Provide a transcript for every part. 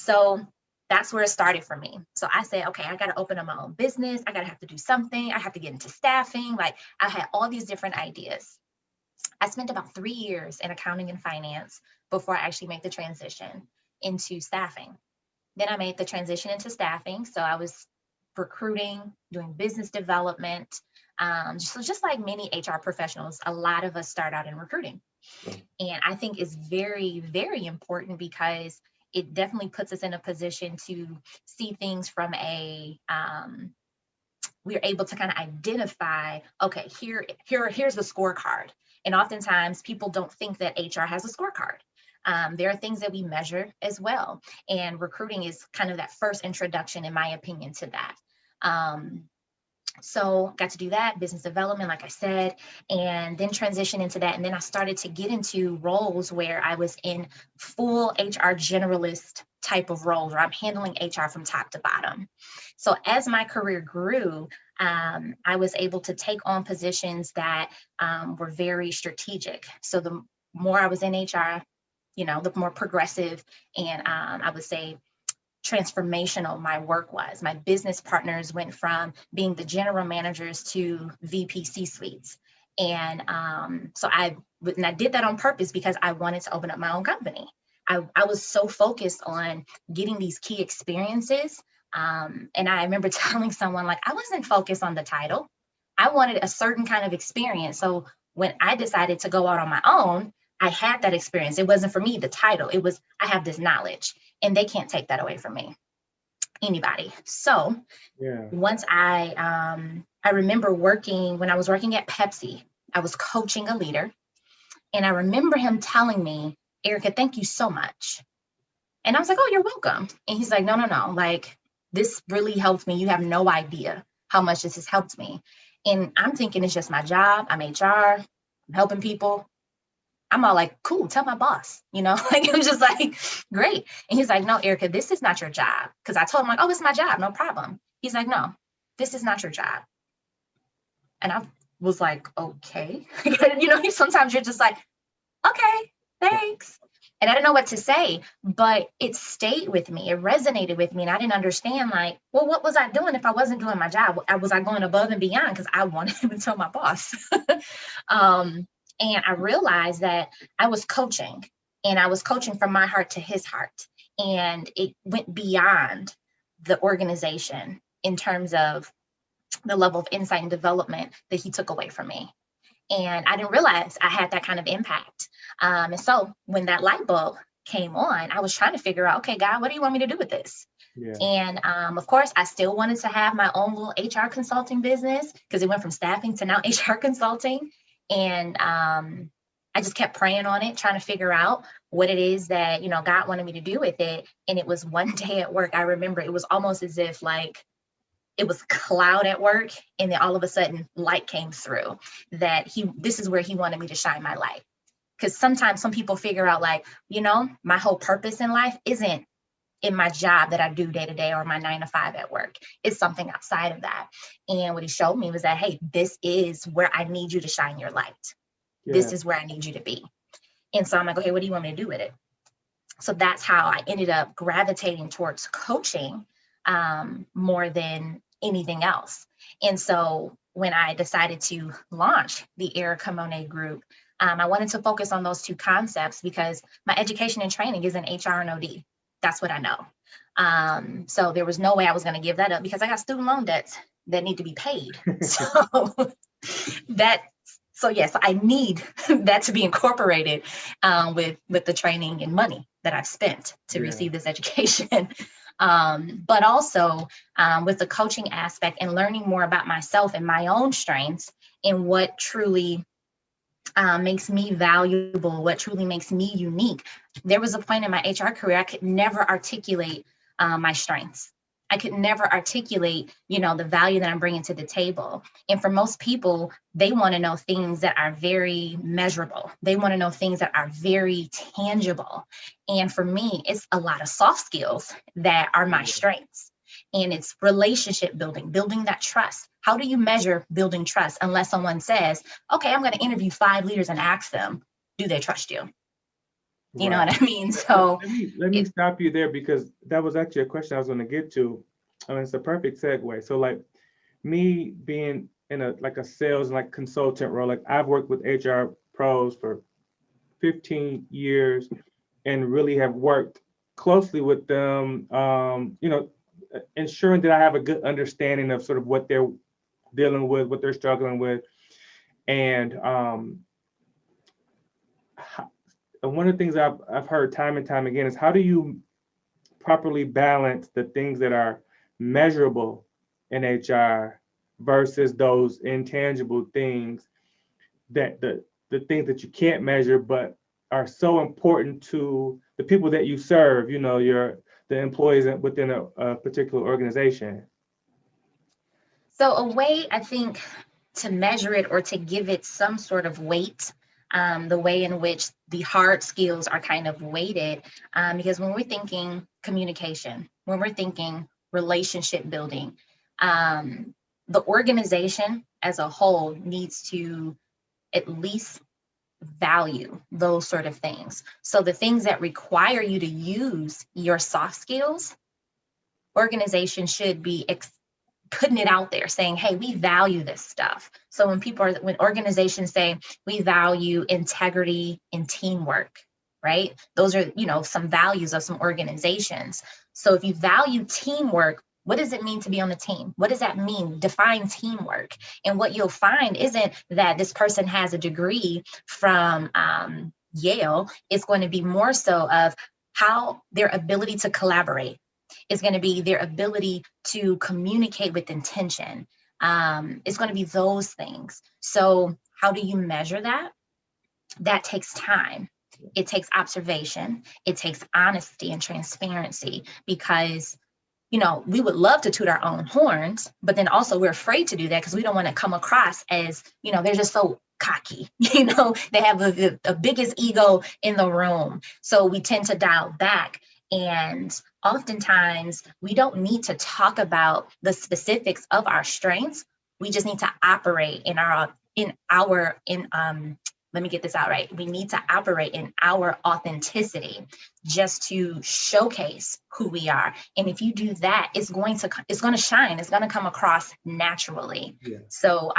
So that's where it started for me. So I said, okay, I got to open up my own business. I got to have to do something. I have to get into staffing. Like I had all these different ideas. I spent about 3 years in accounting and finance before I actually made the transition into staffing. Then I made the transition into staffing. So I was recruiting, doing business development. So just like many HR professionals, a lot of us start out in recruiting. And I think it's very, very important because it definitely puts us in a position to see things from we're able to kind of identify, okay, here's the scorecard. And oftentimes people don't think that HR has a scorecard. There are things that we measure as well. And recruiting is kind of that first introduction, in my opinion, to that. So got to do that, business development, like I said, and then transition into that. And then I started to get into roles where I was in full HR generalist type of roles, where I'm handling HR from top to bottom. So as my career grew, I was able to take on positions that were very strategic. So the more I was in HR, the more progressive and I would say transformational my work was. My business partners went from being the general managers to VP C-suites. And so I did that on purpose because I wanted to open up my own company. I was so focused on getting these key experiences. And I remember telling someone, like, I wasn't focused on the title. I wanted a certain kind of experience. So when I decided to go out on my own, I had that experience. It wasn't for me, the title. It was, I have this knowledge and they can't take that away from me, anybody. So once I remember when I was working at Pepsi, I was coaching a leader. And I remember him telling me, Erika, thank you so much. And I was like, oh, you're welcome. And he's like, no, like, this really helped me. You have no idea how much this has helped me. And I'm thinking it's just my job. I'm HR, I'm helping people. I'm all like, cool, tell my boss, like, it was just like, great. And he's like, no, Erika, this is not your job. Because I told him, like, oh, it's my job, no problem. He's like, no, this is not your job. And I was like, okay. Sometimes you're just like, okay, thanks. And I didn't know what to say, but it stayed with me. It resonated with me. And I didn't understand, like, well, what was I doing if I wasn't doing my job? Was I going above and beyond? Because I wanted to tell my boss. And I realized that I was coaching, and I was coaching from my heart to his heart. And it went beyond the organization in terms of the level of insight and development that he took away from me. And I didn't realize I had that kind of impact. And so when that light bulb came on, I was trying to figure out, okay, God, what do you want me to do with this? Yeah. And of course, I still wanted to have my own little HR consulting business because it went from staffing to now HR consulting. And I just kept praying on it, trying to figure out what it is that, God wanted me to do with it. And it was one day at work. I remember it was almost as if like it was cloud at work. And then all of a sudden light came through that this is where he wanted me to shine my light. Because sometimes some people figure out like, my whole purpose in life isn't in my job that I do day to day or my 9 to 5 at work. It's something outside of that. And what he showed me was that, hey, this is where I need you to shine your light. Yeah. This is where I need you to be. And so I'm like, okay, what do you want me to do with it? So that's how I ended up gravitating towards coaching more than anything else. And so when I decided to launch the Erika Monae group, I wanted to focus on those two concepts because my education and training is in HR and OD. That's what I know. So there was no way I was going to give that up because I got student loan debts that need to be paid. So yes, I need that to be incorporated with the training and money that I've spent to receive this education. But also with the coaching aspect and learning more about myself and my own strengths and what truly makes me valuable, what truly makes me unique. There was a point in my HR career I could never articulate my strengths. I could never articulate, the value that I'm bringing to the table. And for most people, they want to know things that are very measurable. They want to know things that are very tangible. And for me, it's a lot of soft skills that are my strengths. And it's relationship building that trust. How do you measure building trust unless someone says, okay, I'm going to interview 5 leaders and ask them, do they trust you? You know Right. what I mean? Let, So let me let me it, stop you there because that was actually a question I was going to get to. I mean, it's a perfect segue. So like me being in a like a sales like consultant role, like I've worked with HR pros for 15 years and really have worked closely with them, ensuring that I have a good understanding of sort of what they're dealing with, what they're struggling with. And and one of the things I've heard time and time again is how do you properly balance the things that are measurable in HR versus those intangible things that the things that you can't measure but are so important to the people that you serve, the employees within a particular organization. so a way I think to measure it or to give it some sort of weight, the way in which the hard skills are kind of weighted, because when we're thinking communication, when we're thinking relationship building, the organization as a whole needs to at least value those sort of things. So the things that require you to use your soft skills, organization should be putting it out there saying, hey, we value this stuff. So when organizations say we value integrity and teamwork, right? Those are, some values of some organizations. So if you value teamwork, what does it mean to be on the team? What does that mean? Define teamwork. And what you'll find isn't that this person has a degree from Yale. It's going to be more so of how their ability to collaborate, is going to be their ability to communicate with intention. It's going to be those things. So, how do you measure that? That takes time. It takes observation. It takes honesty and transparency because we would love to toot our own horns, but then also we're afraid to do that because we don't want to come across as, they're just so cocky, they have the biggest ego in the room. So we tend to dial back. And oftentimes we don't need to talk about the specifics of our strengths. We just need to operate let me get this out right. We need to operate in our authenticity just to showcase who we are. And if you do that, it's going to shine. It's going to come across naturally. Yeah. So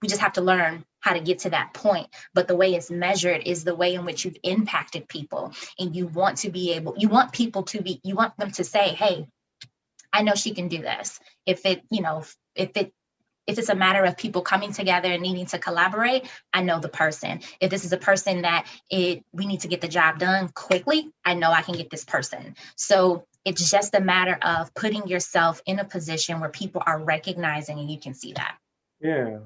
we just have to learn how to get to that point. But the way it's measured is the way in which you've impacted people. And you want them to say, hey, I know she can do this. If it's a matter of people coming together and needing to collaborate, I know the person. If this is a person that we need to get the job done quickly, I know I can get this person. So it's just a matter of putting yourself in a position where people are recognizing and you can see that. Yeah.